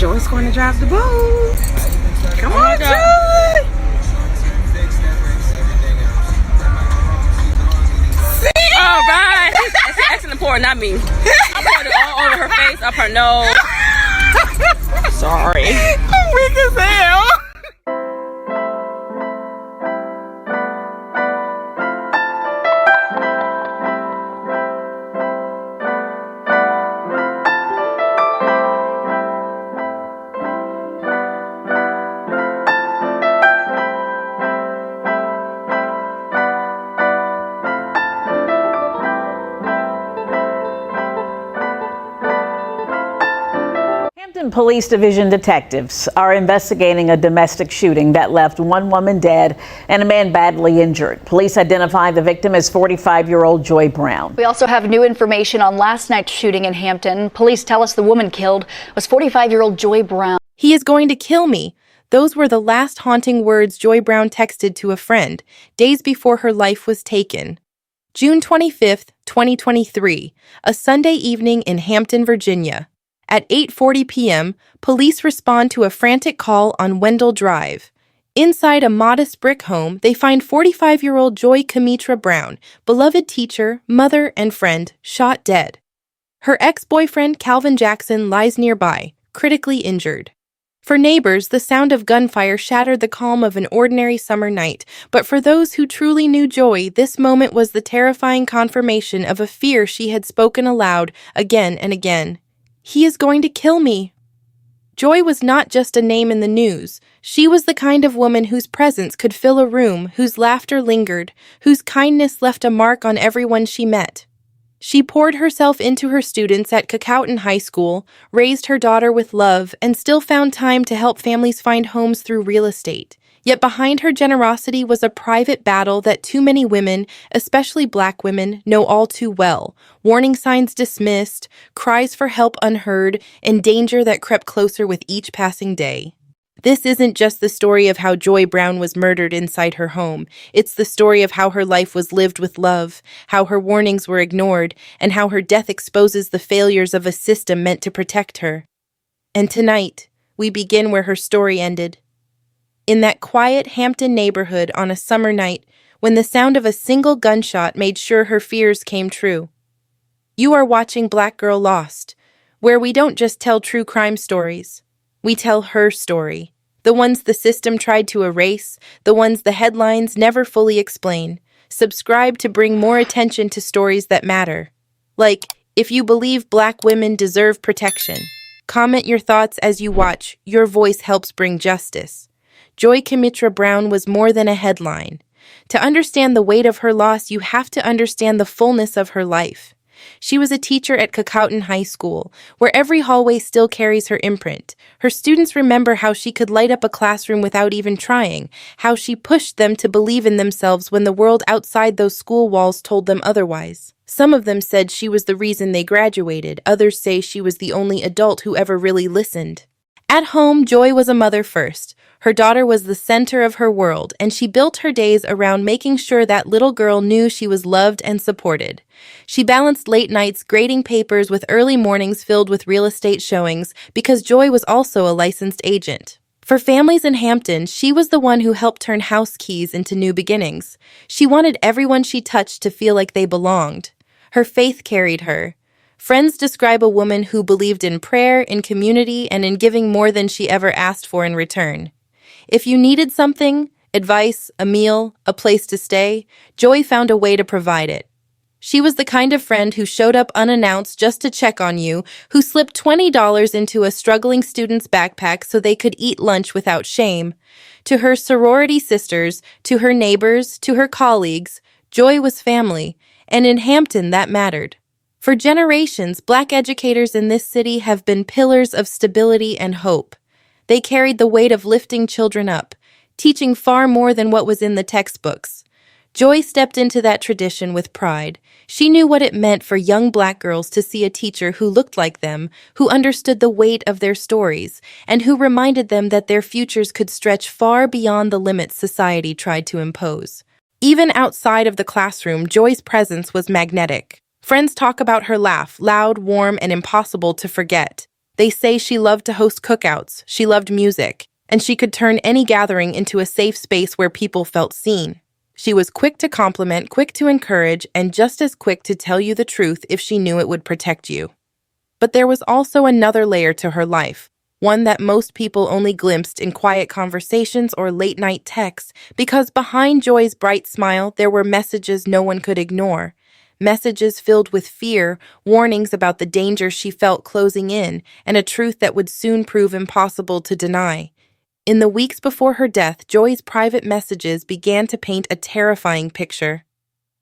Joy's going to drive the boat. Come on, Joy. All right. And she actually pouring, not me. I poured it all over her face, up her nose. Sorry. I'm weak as hell. Police Division detectives are investigating a domestic shooting that left one woman dead and a man badly injured. Police identify the victim as 45-year-old Joi Brown. We also have new information on last night's shooting in Hampton. Police tell us the woman killed was 45-year-old Joi Brown. He is going to kill me. Those were the last haunting words Joi Brown texted to a friend days before her life was taken. June 25th, 2023, a Sunday evening in Hampton, Virginia. At 8:40 p.m., police respond to a frantic call on Wendell Drive. Inside a modest brick home, they find 45-year-old Joi Brown, beloved teacher, mother, and friend, shot dead. Her ex-boyfriend, Calvin Jackson, lies nearby, critically injured. For neighbors, the sound of gunfire shattered the calm of an ordinary summer night, but for those who truly knew Joi, this moment was the terrifying confirmation of a fear she had spoken aloud again and again. He is going to kill me. Joi was not just a name in the news. She was the kind of woman whose presence could fill a room, whose laughter lingered, whose kindness left a mark on everyone she met. She poured herself into her students at Hampton High School, raised her daughter with love, and still found time to help families find homes through real estate. Yet behind her generosity was a private battle that too many women, especially Black women, know all too well. Warning signs dismissed, cries for help unheard, and danger that crept closer with each passing day. This isn't just the story of how Joi Brown was murdered inside her home. It's the story of how her life was lived with love, how her warnings were ignored, and how her death exposes the failures of a system meant to protect her. And tonight, we begin where her story ended. In that quiet Hampton neighborhood on a summer night, when the sound of a single gunshot made sure her fears came true. You are watching Black Girl Lost, where we don't just tell true crime stories. We tell her story. The ones the system tried to erase, the ones the headlines never fully explain. Subscribe to bring more attention to stories that matter. Like, if you believe Black women deserve protection. Comment your thoughts as you watch. Your voice helps bring justice. Joi Brown was more than a headline. To understand the weight of her loss, you have to understand the fullness of her life. She was a teacher at Hampton High School, where every hallway still carries her imprint. Her students remember how she could light up a classroom without even trying, how she pushed them to believe in themselves when the world outside those school walls told them otherwise. Some of them said she was the reason they graduated. Others say she was the only adult who ever really listened. At home, Joi was a mother first. Her daughter was the center of her world, and she built her days around making sure that little girl knew she was loved and supported. She balanced late nights grading papers with early mornings filled with real estate showings because Joi was also a licensed agent. For families in Hampton, she was the one who helped turn house keys into new beginnings. She wanted everyone she touched to feel like they belonged. Her faith carried her. Friends describe a woman who believed in prayer, in community, and in giving more than she ever asked for in return. If you needed something, advice, a meal, a place to stay, Joi found a way to provide it. She was the kind of friend who showed up unannounced just to check on you, who slipped $20 into a struggling student's backpack so they could eat lunch without shame. To her sorority sisters, to her neighbors, to her colleagues, Joi was family, and in Hampton that mattered. For generations, Black educators in this city have been pillars of stability and hope. They carried the weight of lifting children up, teaching far more than what was in the textbooks. Joi stepped into that tradition with pride. She knew what it meant for young Black girls to see a teacher who looked like them, who understood the weight of their stories, and who reminded them that their futures could stretch far beyond the limits society tried to impose. Even outside of the classroom, Joi's presence was magnetic. Friends talk about her laugh, loud, warm, and impossible to forget. They say she loved to host cookouts, she loved music, and she could turn any gathering into a safe space where people felt seen. She was quick to compliment, quick to encourage, and just as quick to tell you the truth if she knew it would protect you. But there was also another layer to her life, one that most people only glimpsed in quiet conversations or late-night texts, because behind Joi's bright smile there were messages no one could ignore. Messages filled with fear, warnings about the danger she felt closing in, and a truth that would soon prove impossible to deny. In the weeks before her death, Joi's private messages began to paint a terrifying picture.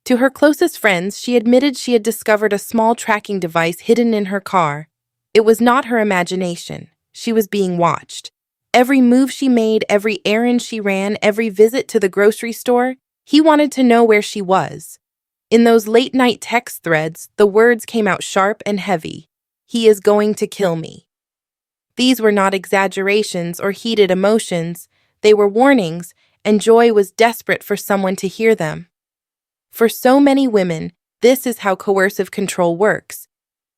To her closest friends, she admitted she had discovered a small tracking device hidden in her car. It was not her imagination. She was being watched. Every move she made, every errand she ran, every visit to the grocery store, he wanted to know where she was. In those late-night text threads, the words came out sharp and heavy. "He is going to kill me." These were not exaggerations or heated emotions. They were warnings, and Joi was desperate for someone to hear them. For so many women, this is how coercive control works.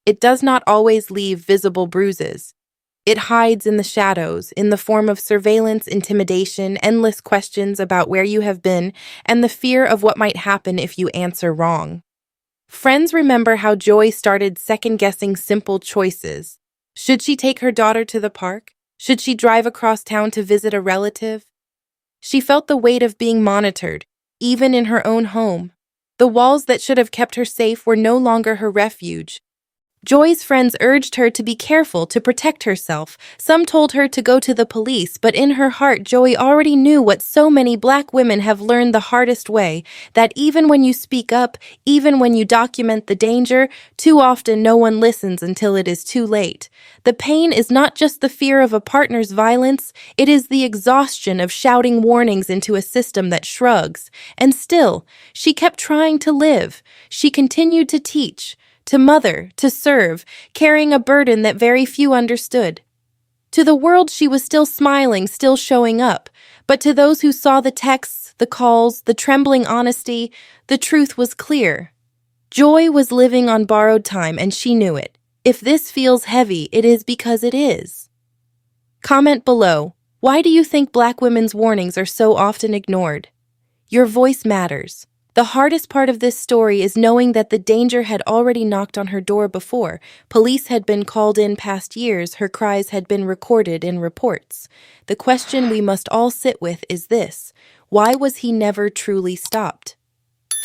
It does not always leave visible bruises. It hides in the shadows, in the form of surveillance, intimidation, endless questions about where you have been, and the fear of what might happen if you answer wrong. Friends remember how Joi started second-guessing simple choices. Should she take her daughter to the park? Should she drive across town to visit a relative? She felt the weight of being monitored, even in her own home. The walls that should have kept her safe were no longer her refuge. Joi's friends urged her to be careful, to protect herself. Some told her to go to the police, but in her heart, Joi already knew what so many Black women have learned the hardest way, that even when you speak up, even when you document the danger, too often no one listens until it is too late. The pain is not just the fear of a partner's violence, it is the exhaustion of shouting warnings into a system that shrugs. And still, she kept trying to live. She continued to teach, to mother, to serve, carrying a burden that very few understood. To the world, she was still smiling, still showing up. But to those who saw the texts, the calls, the trembling honesty, the truth was clear. Joi was living on borrowed time, and she knew it. If this feels heavy, it is because it is. Comment below. Why do you think Black women's warnings are so often ignored? Your voice matters. The hardest part of this story is knowing that the danger had already knocked on her door before. Police had been called in past years, her cries had been recorded in reports. The question we must all sit with is this: why was he never truly stopped?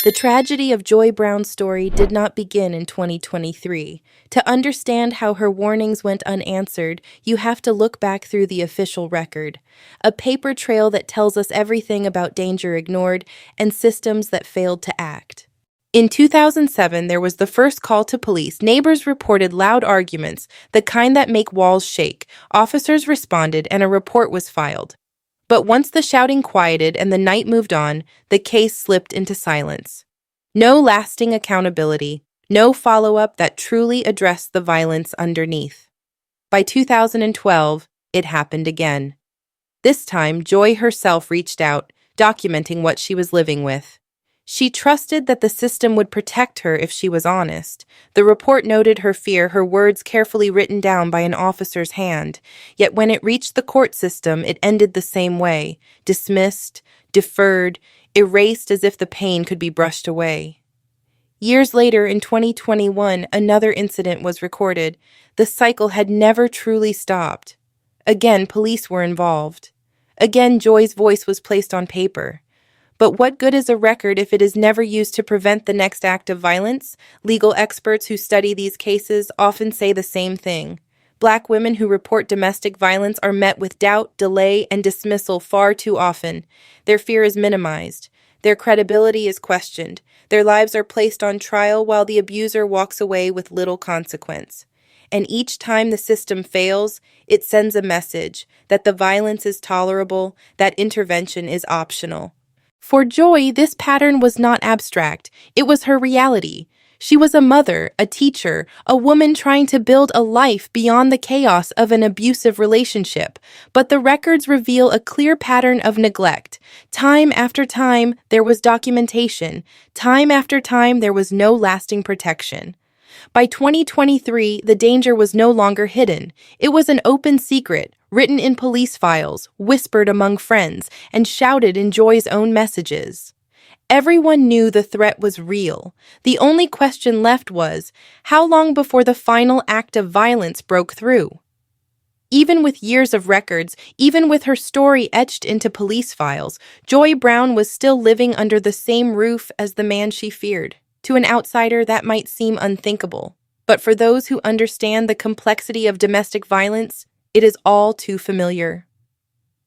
The tragedy of Joi Brown's story did not begin in 2023. To understand how her warnings went unanswered, you have to look back through the official record. A paper trail that tells us everything about danger ignored and systems that failed to act. In 2007, there was the first call to police. Neighbors reported loud arguments, the kind that make walls shake. Officers responded and a report was filed. But once the shouting quieted and the night moved on, the case slipped into silence. No lasting accountability, no follow-up that truly addressed the violence underneath. By 2012, it happened again. This time, Joi herself reached out, documenting what she was living with. She trusted that the system would protect her if she was honest. The report noted her fear, her words carefully written down by an officer's hand. Yet when it reached the court system, it ended the same way: dismissed, deferred, erased as if the pain could be brushed away. Years later, in 2021, another incident was recorded. The cycle had never truly stopped. Again, police were involved. Again, Joi's voice was placed on paper. But what good is a record if it is never used to prevent the next act of violence? Legal experts who study these cases often say the same thing. Black women who report domestic violence are met with doubt, delay, and dismissal far too often. Their fear is minimized. Their credibility is questioned. Their lives are placed on trial while the abuser walks away with little consequence. And each time the system fails, it sends a message that the violence is tolerable, that intervention is optional. For Joi, this pattern was not abstract. It was her reality. She was a mother, a teacher, a woman trying to build a life beyond the chaos of an abusive relationship. But the records reveal a clear pattern of neglect. Time after time, there was documentation. Time after time, there was no lasting protection. By 2023, the danger was no longer hidden. It was an open secret, written in police files, whispered among friends, and shouted in Joi's own messages. Everyone knew the threat was real. The only question left was, how long before the final act of violence broke through? Even with years of records, even with her story etched into police files, Joi Brown was still living under the same roof as the man she feared. To an outsider, that might seem unthinkable. But for those who understand the complexity of domestic violence, it is all too familiar.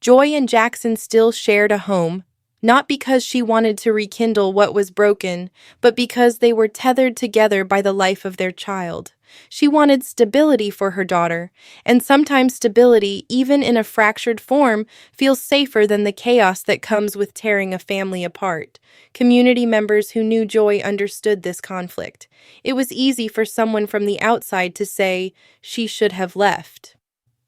Joi and Jackson still shared a home, not because she wanted to rekindle what was broken, but because they were tethered together by the life of their child. She wanted stability for her daughter, and sometimes stability, even in a fractured form, feels safer than the chaos that comes with tearing a family apart. Community members who knew Joi understood this conflict. It was easy for someone from the outside to say, she should have left.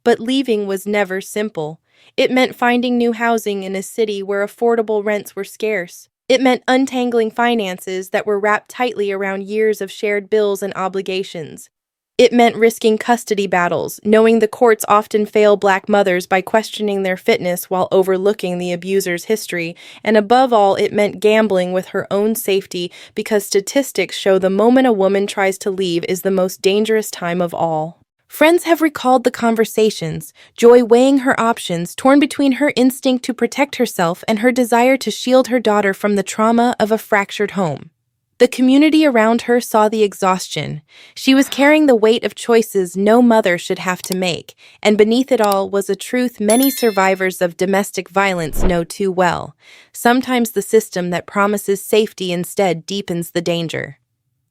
But leaving was never simple. It meant finding new housing in a city where affordable rents were scarce. It meant untangling finances that were wrapped tightly around years of shared bills and obligations. It meant risking custody battles, knowing the courts often fail Black mothers by questioning their fitness while overlooking the abuser's history. And above all, it meant gambling with her own safety because statistics show the moment a woman tries to leave is the most dangerous time of all. Friends have recalled the conversations, Joi weighing her options, torn between her instinct to protect herself and her desire to shield her daughter from the trauma of a fractured home. The community around her saw the exhaustion. She was carrying the weight of choices no mother should have to make, and beneath it all was a truth many survivors of domestic violence know too well. Sometimes the system that promises safety instead deepens the danger.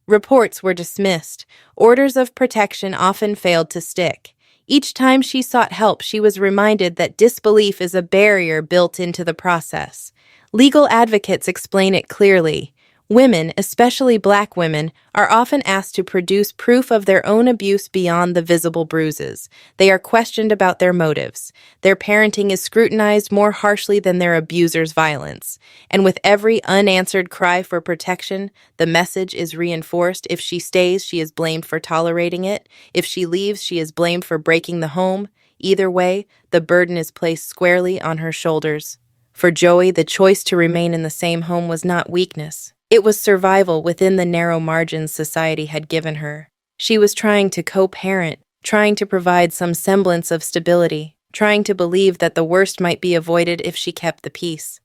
Reports were dismissed. Orders of protection often failed to stick. Each time she sought help, she was reminded that disbelief is a barrier built into the process. Legal advocates explain it clearly. Women, especially Black women, are often asked to produce proof of their own abuse beyond the visible bruises. They are questioned about their motives. Their parenting is scrutinized more harshly than their abuser's violence. And with every unanswered cry for protection, the message is reinforced. If she stays, she is blamed for tolerating it. If she leaves, she is blamed for breaking the home. Either way, the burden is placed squarely on her shoulders. For Joi, the choice to remain in the same home was not weakness. It was survival within the narrow margins society had given her. She was trying to co-parent, trying to provide some semblance of stability, trying to believe that the worst might be avoided if she kept the peace.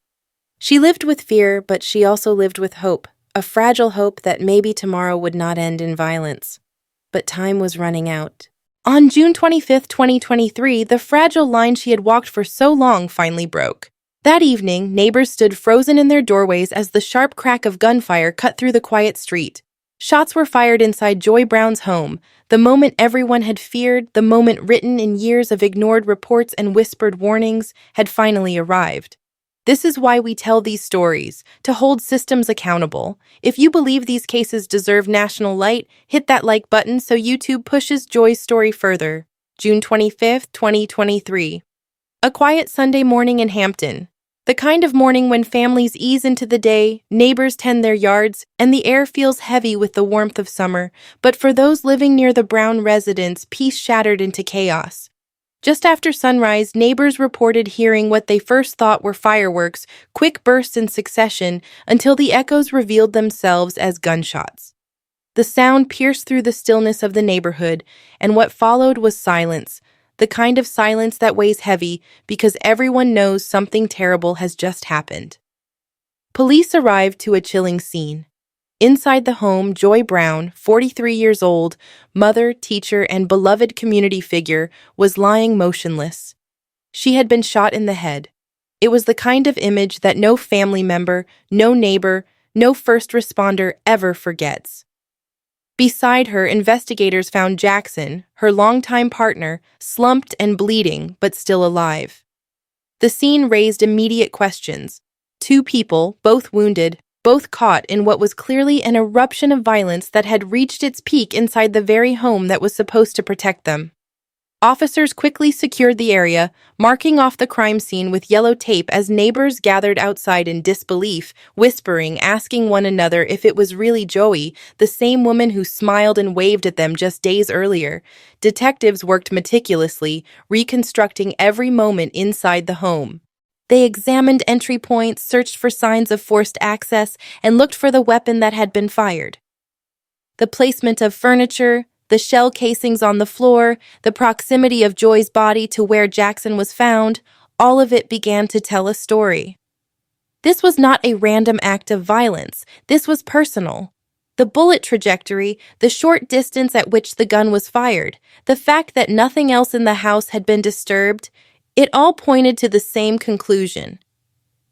She lived with fear, but she also lived with hope, a fragile hope that maybe tomorrow would not end in violence. But time was running out. On June 25, 2023, the fragile line she had walked for so long finally broke. That evening, neighbors stood frozen in their doorways as the sharp crack of gunfire cut through the quiet street. Shots were fired inside Joi Brown's home, the moment everyone had feared, the moment written in years of ignored reports and whispered warnings, had finally arrived. This is why we tell these stories, to hold systems accountable. If you believe these cases deserve national light, hit that like button so YouTube pushes Joi's story further. June 25, 2023. A quiet Sunday morning in Hampton. The kind of morning when families ease into the day, neighbors tend their yards, and the air feels heavy with the warmth of summer. But for those living near the Brown residence, peace shattered into chaos. Just after sunrise, neighbors reported hearing what they first thought were fireworks, quick bursts in succession, until the echoes revealed themselves as gunshots. The sound pierced through the stillness of the neighborhood, and what followed was silence. The kind of silence that weighs heavy because everyone knows something terrible has just happened. Police arrived to a chilling scene. Inside the home, Joi Brown, 43 years old, mother, teacher, and beloved community figure, was lying motionless. She had been shot in the head. It was the kind of image that no family member, no neighbor, no first responder ever forgets. Beside her, investigators found Jackson, her longtime partner, slumped and bleeding, but still alive. The scene raised immediate questions. Two people, both wounded, both caught in what was clearly an eruption of violence that had reached its peak inside the very home that was supposed to protect them. Officers quickly secured the area, marking off the crime scene with yellow tape as neighbors gathered outside in disbelief, whispering, asking one another if it was really Joi, the same woman who smiled and waved at them just days earlier. Detectives worked meticulously, reconstructing every moment inside the home. They examined entry points, searched for signs of forced access, and looked for the weapon that had been fired. The placement of furniture, the shell casings on the floor, the proximity of Joi's body to where Jackson was found, all of it began to tell a story. This was not a random act of violence. This was personal. The bullet trajectory, the short distance at which the gun was fired, the fact that nothing else in the house had been disturbed, it all pointed to the same conclusion.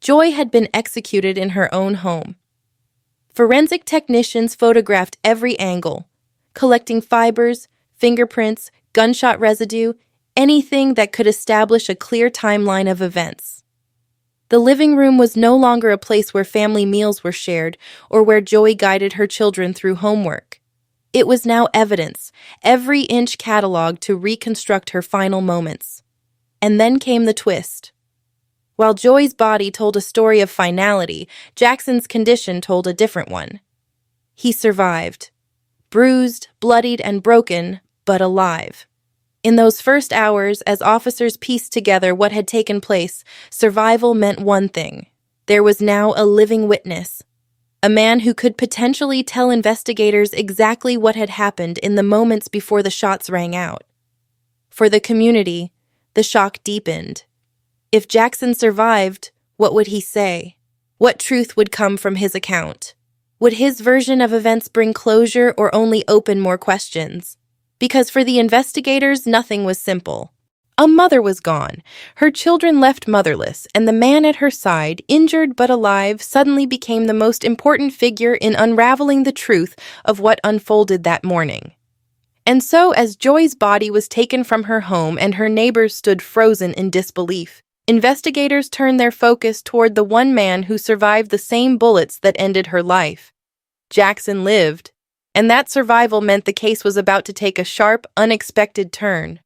Joi had been executed in her own home. Forensic technicians photographed every angle, collecting fibers, fingerprints, gunshot residue, anything that could establish a clear timeline of events. The living room was no longer a place where family meals were shared or where Joi guided her children through homework. It was now evidence, every inch cataloged to reconstruct her final moments. And then came the twist. While Joi's body told a story of finality, Jackson's condition told a different one. He survived. Bruised, bloodied, and broken, but alive. In those first hours, as officers pieced together what had taken place, survival meant one thing. There was now a living witness. A man who could potentially tell investigators exactly what had happened in the moments before the shots rang out. For the community, the shock deepened. If Jackson survived, what would he say? What truth would come from his account? Would his version of events bring closure or only open more questions? Because for the investigators, nothing was simple. A mother was gone, her children left motherless, and the man at her side, injured but alive, suddenly became the most important figure in unraveling the truth of what unfolded that morning. And so, as Joi's body was taken from her home and her neighbors stood frozen in disbelief, investigators turned their focus toward the one man who survived the same bullets that ended her life. Jackson lived, and that survival meant the case was about to take a sharp, unexpected turn.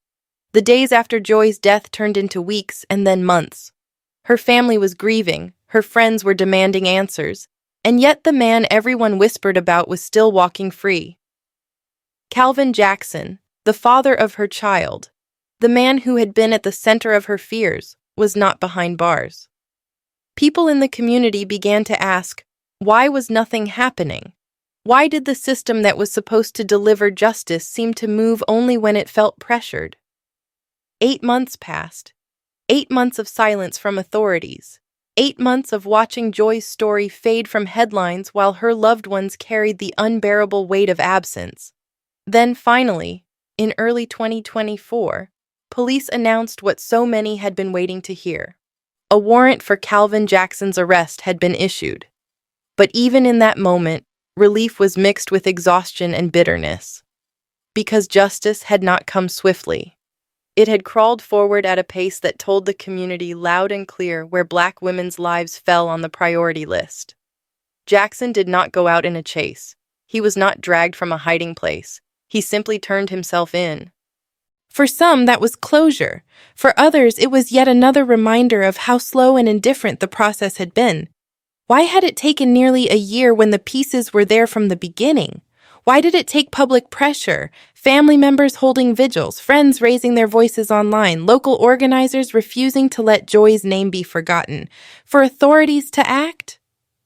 The days after Joi's death turned into weeks and then months. Her family was grieving, her friends were demanding answers, and yet the man everyone whispered about was still walking free. Calvin Jackson, the father of her child, the man who had been at the center of her fears, was not behind bars. People in the community began to ask, why was nothing happening? Why did the system that was supposed to deliver justice seem to move only when it felt pressured? 8 months passed. 8 months of silence from authorities. 8 months of watching Joi's story fade from headlines while her loved ones carried the unbearable weight of absence. Then finally, in early 2024, police announced what so many had been waiting to hear. A warrant for Calvin Jackson's arrest had been issued. But even in that moment, relief was mixed with exhaustion and bitterness. Because justice had not come swiftly. It had crawled forward at a pace that told the community loud and clear where Black women's lives fell on the priority list. Jackson did not go out in a chase. He was not dragged from a hiding place. He simply turned himself in. For some, that was closure. For others, it was yet another reminder of how slow and indifferent the process had been. Why had it taken nearly a year when the pieces were there from the beginning? Why did it take public pressure, family members holding vigils, friends raising their voices online, local organizers refusing to let Joi's name be forgotten, for authorities to act?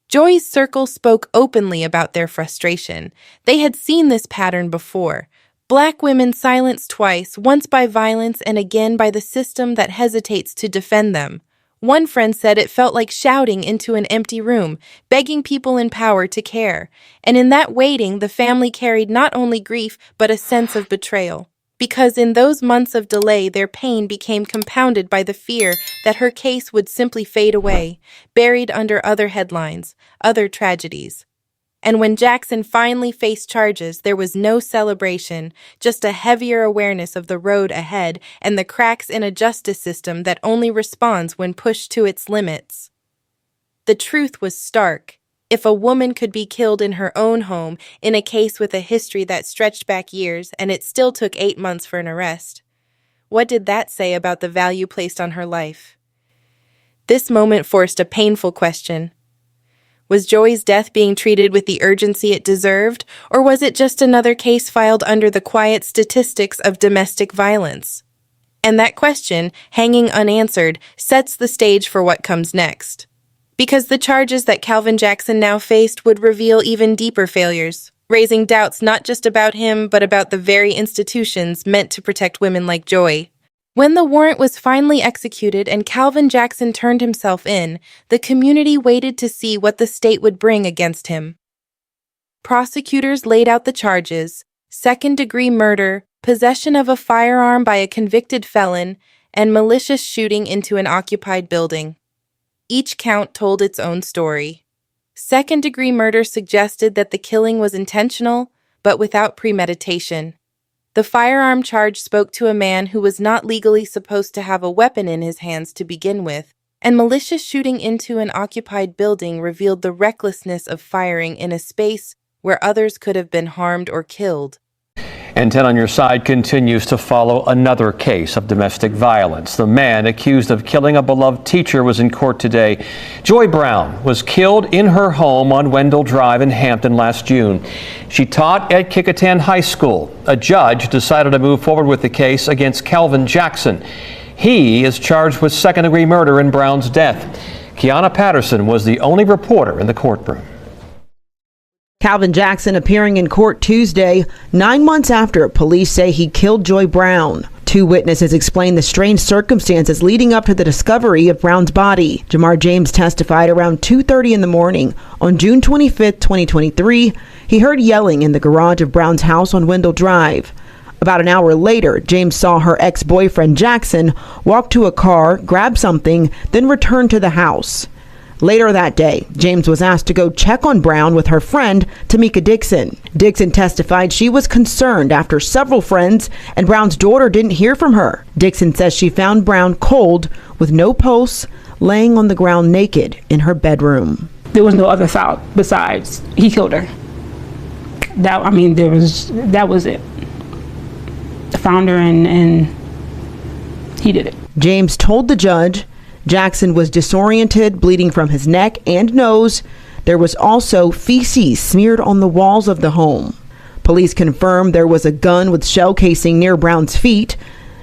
Joi's circle spoke openly about their frustration. They had seen this pattern before. Black women silenced twice, once by violence and again by the system that hesitates to defend them. One friend said it felt like shouting into an empty room, begging people in power to care. And in that waiting, the family carried not only grief, but a sense of betrayal. Because in those months of delay, their pain became compounded by the fear that her case would simply fade away, buried under other headlines, other tragedies. And when Jackson finally faced charges, there was no celebration, just a heavier awareness of the road ahead and the cracks in a justice system that only responds when pushed to its limits. The truth was stark. If a woman could be killed in her own home in a case with a history that stretched back years and it still took 8 months for an arrest, What did that say about the value placed on her life? This moment forced a painful question. Was Joi's death being treated with the urgency it deserved, or was it just another case filed under the quiet statistics of domestic violence? And that question, hanging unanswered, sets the stage for what comes next. Because the charges that Calvin Jackson now faced would reveal even deeper failures, raising doubts not just about him, but about the very institutions meant to protect women like Joi. When the warrant was finally executed and Calvin Jackson turned himself in, the community waited to see what the state would bring against him. Prosecutors laid out the charges: second-degree murder, possession of a firearm by a convicted felon, and malicious shooting into an occupied building. Each count told its own story. Second-degree murder suggested that the killing was intentional, but without premeditation. The firearm charge spoke to a man who was not legally supposed to have a weapon in his hands to begin with, and malicious shooting into an occupied building revealed the recklessness of firing in a space where others could have been harmed or killed. And 10 on your side continues to follow another case of domestic violence. The man accused of killing a beloved teacher was in court today. Joi Brown was killed in her home on Wendell Drive in Hampton last June. She taught at Kecoughtan High School. A judge decided to move forward with the case against Calvin Jackson. He is charged with second-degree murder in Brown's death. Kiana Patterson was the only reporter in the courtroom. Calvin Jackson appearing in court Tuesday, 9 months after police say he killed Joi Brown. Two witnesses explained the strange circumstances leading up to the discovery of Brown's body. Jamar James testified around 2:30 in the morning on June 25, 2023. He heard yelling in the garage of Brown's house on Wendell Drive. About an hour later, James saw her ex-boyfriend Jackson walk to a car, grab something, then return to the house. Later that day, James was asked to go check on Brown with her friend, Tamika Dixon. Dixon testified she was concerned after several friends and Brown's daughter didn't hear from her. Dixon says she found Brown cold with no pulse, laying on the ground naked in her bedroom. There was no other thought besides he killed her. That was it. I found her and he did it. James told the judge Jackson was disoriented, bleeding from his neck and nose. There was also feces smeared on the walls of the home. Police confirmed there was a gun with shell casing near Brown's feet.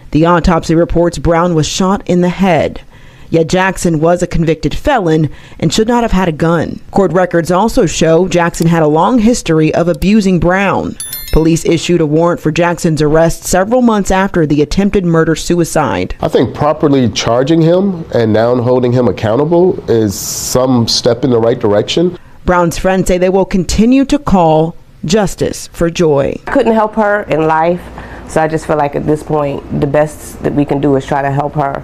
The autopsy reports Brown was shot in the head. Yet Jackson was a convicted felon and should not have had a gun. Court records also show Jackson had a long history of abusing Brown. Police issued a warrant for Jackson's arrest several months after the attempted murder-suicide. I think properly charging him and now holding him accountable is some step in the right direction. Brown's friends say they will continue to call justice for Joi. Couldn't help her in life, so I just feel like at this point, the best that we can do is try to help her.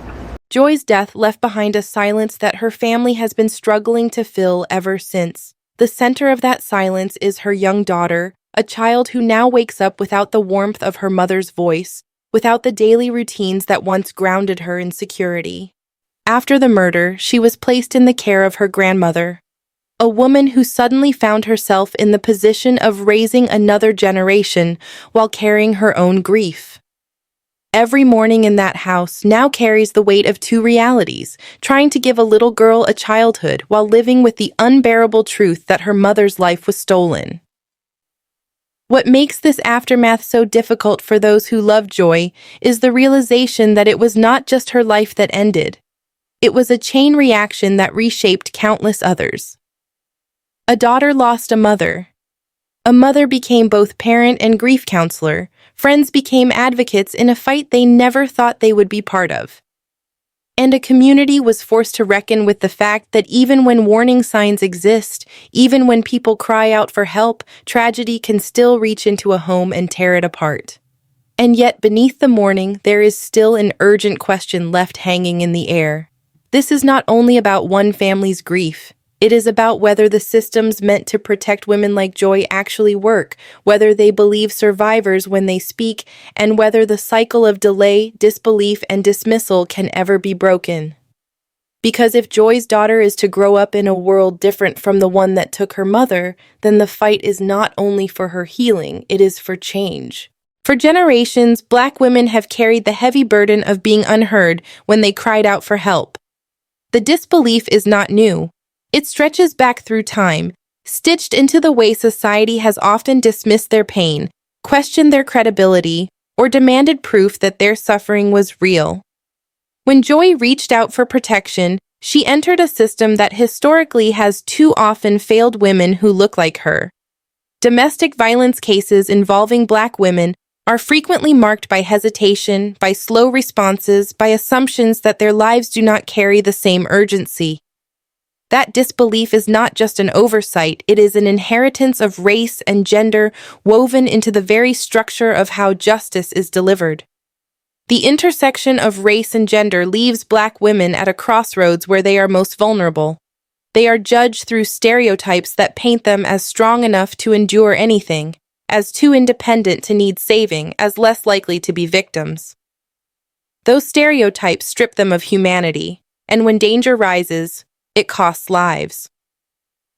Joi's death left behind a silence that her family has been struggling to fill ever since. The center of that silence is her young daughter, a child who now wakes up without the warmth of her mother's voice, without the daily routines that once grounded her in security. After the murder, she was placed in the care of her grandmother, a woman who suddenly found herself in the position of raising another generation while carrying her own grief. Every morning in that house now carries the weight of two realities, trying to give a little girl a childhood while living with the unbearable truth that her mother's life was stolen. What makes this aftermath so difficult for those who love Joi is the realization that it was not just her life that ended. It was a chain reaction that reshaped countless others. A daughter lost a mother. A mother became both parent and grief counselor. Friends became advocates in a fight they never thought they would be part of. And a community was forced to reckon with the fact that even when warning signs exist, even when people cry out for help, tragedy can still reach into a home and tear it apart. And yet beneath the mourning, there is still an urgent question left hanging in the air. This is not only about one family's grief. It is about whether the systems meant to protect women like Joi actually work, whether they believe survivors when they speak, and whether the cycle of delay, disbelief, and dismissal can ever be broken. Because if Joi's daughter is to grow up in a world different from the one that took her mother, then the fight is not only for her healing, it is for change. For generations, Black women have carried the heavy burden of being unheard when they cried out for help. The disbelief is not new. It stretches back through time, stitched into the way society has often dismissed their pain, questioned their credibility, or demanded proof that their suffering was real. When Joi reached out for protection, she entered a system that historically has too often failed women who look like her. Domestic violence cases involving Black women are frequently marked by hesitation, by slow responses, by assumptions that their lives do not carry the same urgency. That disbelief is not just an oversight, it is an inheritance of race and gender woven into the very structure of how justice is delivered. The intersection of race and gender leaves Black women at a crossroads where they are most vulnerable. They are judged through stereotypes that paint them as strong enough to endure anything, as too independent to need saving, as less likely to be victims. Those stereotypes strip them of humanity, and when danger rises, it costs lives.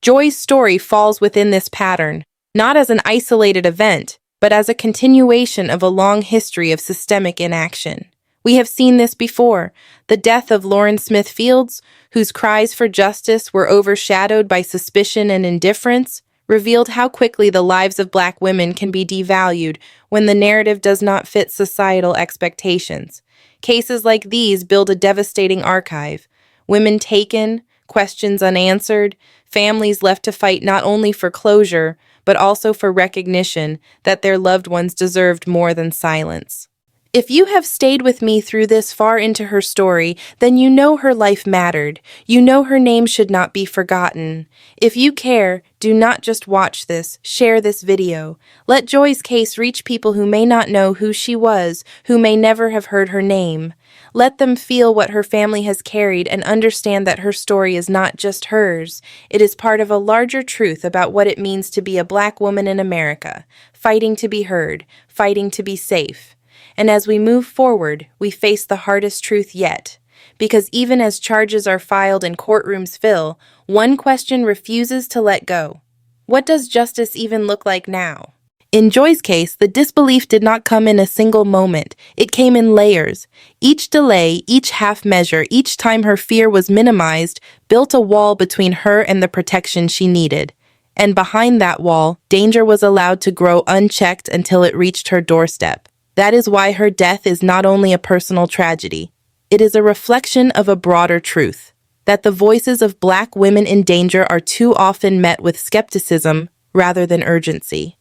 Joi's story falls within this pattern, not as an isolated event, but as a continuation of a long history of systemic inaction. We have seen this before. The death of Lauren Smith Fields, whose cries for justice were overshadowed by suspicion and indifference, revealed how quickly the lives of Black women can be devalued when the narrative does not fit societal expectations. Cases like these build a devastating archive. Women taken, questions unanswered, families left to fight not only for closure, but also for recognition that their loved ones deserved more than silence. If you have stayed with me through this far into her story, then you know her life mattered. You know her name should not be forgotten. If you care, do not just watch this, share this video. Let Joi's case reach people who may not know who she was, who may never have heard her name. Let them feel what her family has carried and understand that her story is not just hers. It is part of a larger truth about what it means to be a Black woman in America, fighting to be heard, fighting to be safe. And as we move forward, we face the hardest truth yet. Because even as charges are filed and courtrooms fill, one question refuses to let go. What does justice even look like now? In Joi's case, the disbelief did not come in a single moment. It came in layers. Each delay, each half measure, each time her fear was minimized, built a wall between her and the protection she needed. And behind that wall, danger was allowed to grow unchecked until it reached her doorstep. That is why her death is not only a personal tragedy. It is a reflection of a broader truth, that the voices of Black women in danger are too often met with skepticism rather than urgency.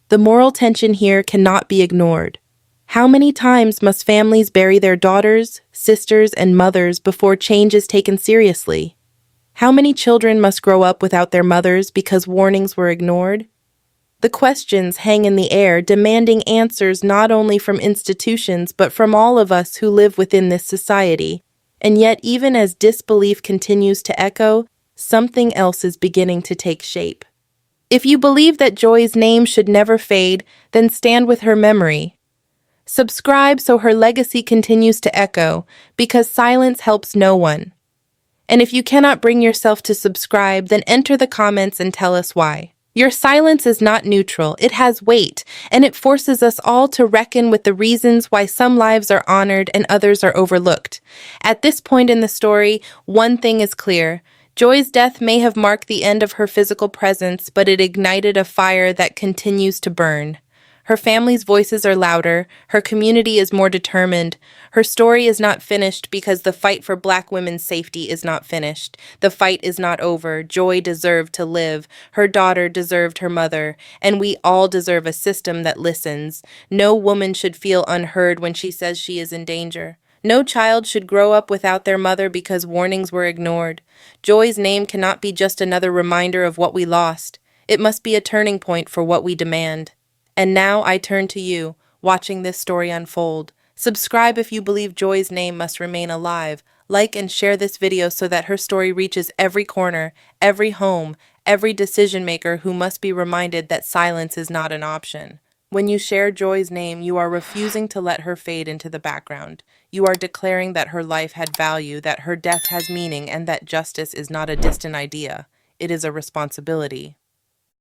The moral tension here cannot be ignored. How many times must families bury their daughters, sisters, and mothers before change is taken seriously? How many children must grow up without their mothers because warnings were ignored? The questions hang in the air, demanding answers not only from institutions but from all of us who live within this society. And yet, even as disbelief continues to echo, something else is beginning to take shape. If you believe that Joi's name should never fade, then stand with her memory. Subscribe so her legacy continues to echo, because silence helps no one. And if you cannot bring yourself to subscribe, then enter the comments and tell us why. Your silence is not neutral, it has weight, and it forces us all to reckon with the reasons why some lives are honored and others are overlooked. At this point in the story, one thing is clear. Joi's death may have marked the end of her physical presence, but it ignited a fire that continues to burn. Her family's voices are louder, her community is more determined. Her story is not finished because the fight for Black women's safety is not finished. The fight is not over. Joi deserved to live. Her daughter deserved her mother. And we all deserve a system that listens. No woman should feel unheard when she says she is in danger. No child should grow up without their mother because warnings were ignored. Joi's name cannot be just another reminder of what we lost. It must be a turning point for what we demand. And now I turn to you, watching this story unfold. Subscribe if you believe Joi's name must remain alive. Like and share this video so that her story reaches every corner, every home, every decision maker who must be reminded that silence is not an option. When you share Joi's name, you are refusing to let her fade into the background. You are declaring that her life had value, that her death has meaning, and that justice is not a distant idea. It is a responsibility.